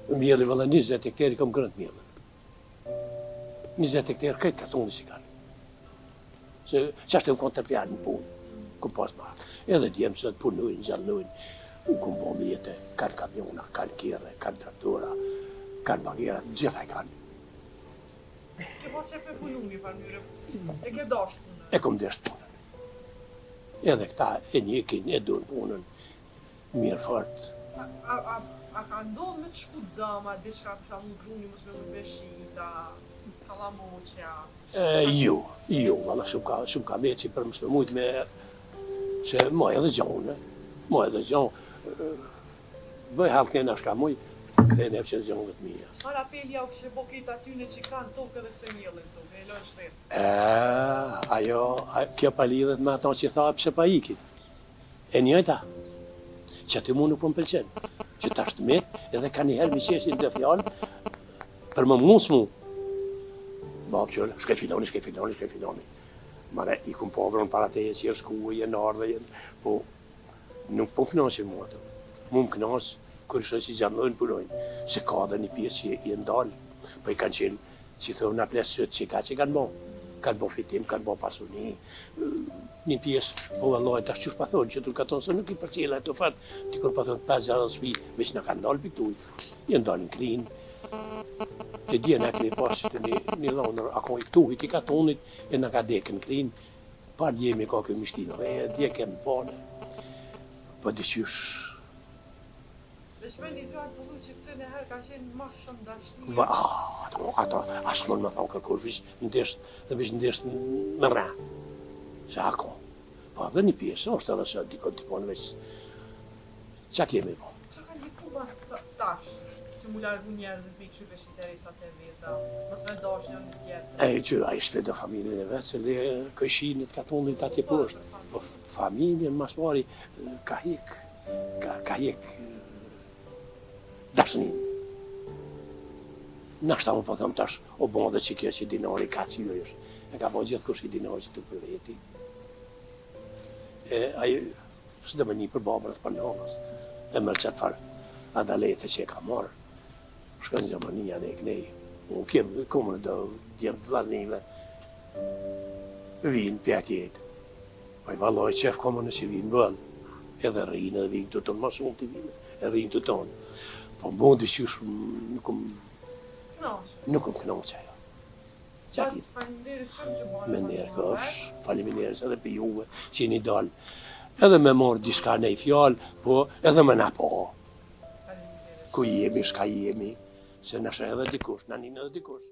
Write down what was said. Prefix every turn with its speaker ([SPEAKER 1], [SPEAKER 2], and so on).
[SPEAKER 1] Mjelli valla 20 hektari kam grënë mjellin. 20 hektari këtë ka tonë si kanë. Se qashtë më konë të pjarë në punë, ku pas marë. Edhe djemë se të punojnë, zalnojnë, unë kom bo mjete, kanë kamiona, kanë kire, kanë traktora, kanë bagera, gjitha e kanë.
[SPEAKER 2] Ke pas që për punu një farmyre, e ke dasht punën?
[SPEAKER 1] E kom desht punën. Edhe këta e njekin, e dojnë punën, mirë fort.
[SPEAKER 2] A ka ndonë me të shku dama, diçka për shamu gruni, mos me më beshita, kalamoqja?
[SPEAKER 1] Jo, valla shumë ka me që për mësme mujt me, që ma edhe gjonë, bëj halkë në shka mujt, këthejnë e që gjonë dhe të mija.
[SPEAKER 2] Çfarë apelja u kështë bokit atyne që kanë tokë edhe se mjellin tokë, e lojnë shtetë?
[SPEAKER 1] Ajo, kjo pa lidhet me ato që tha pëse pa ikit. E njëjta, që aty mu nuk po më pëlqen, që ta shtmet edhe ka njëherë mi qeshin dhe fjallë, për më mus mu. Babë qëllë, shke filoni. Mare, i kum povrën para teje që jenë shku, jenë ardhe, po nuk po knashin mu ato. Mu më knash, kërë që gjandojnë punojnë, se ka dhe një pjesë që i ndalë, po i kanë qenë, që i thëmë në plesët që kanë bo. Kanë bo fitim, kanë bo pasuni, një pjesë, po vallaj, tash qësh pa thonë, që tërë ka tonë, se nuk i përcjela e të fatë, t'i kur pa thonë 5-0 spi, veç në kanë dalë piktuj, i ndalë në krinë, e djenë e këni pasë një dhonër, ako i këtuhit, i ka tonit, e në ka dekë në krinë, pa djemi ka këtë mishtinë, e dje kemë pane, po diqysh.
[SPEAKER 2] Veçme një fjallë pëllu që këtë në herë ka qenë ma shumë dashni.
[SPEAKER 1] Ata, ashtë më thonë kërkur, veç në deshtë më rra. Se ako. Po dhe një pjesë, është edhe se dikon veç. Qa kemi po?
[SPEAKER 2] Qa ka një kuba tash, që mu largu njerëzit për i këshu vesh interesat e veta, mos me dash një një tjetër?
[SPEAKER 1] Që a i shpedo familjen e vetë, se le këshinit ka tonit atje poshtë. Po familjen mas pari ka hek dashnin. Nashta më po thëmë tash, o bon dhe që kjo që dinari ka që jo është. E ka po gjithë kush i dinari që të për veti. Ajo, së dhe më një për babërët për nanës. E mërë qatë farë, adalete që e ka marë. Shkën Gjermania në e kënej. Unë kemë, komën do djemë të vaznive. Vinë për atë jetë. Po i valoj qef komën që vinë bëllë. Edhe rrinë edhe vinë të tonë, ma shumë të vinë. E rrinë të tonë. Po më bondi që nuk më knoqë ajo.
[SPEAKER 2] Faleminderit shumë që bërë.
[SPEAKER 1] Me njerë këfsh, faleminderit edhe për juve që jeni dalë. Edhe me morë diçka në i fjallë, po edhe me na po. Ku jemi, shka jemi, se nëshë edhe dikush, na një edhe dikush.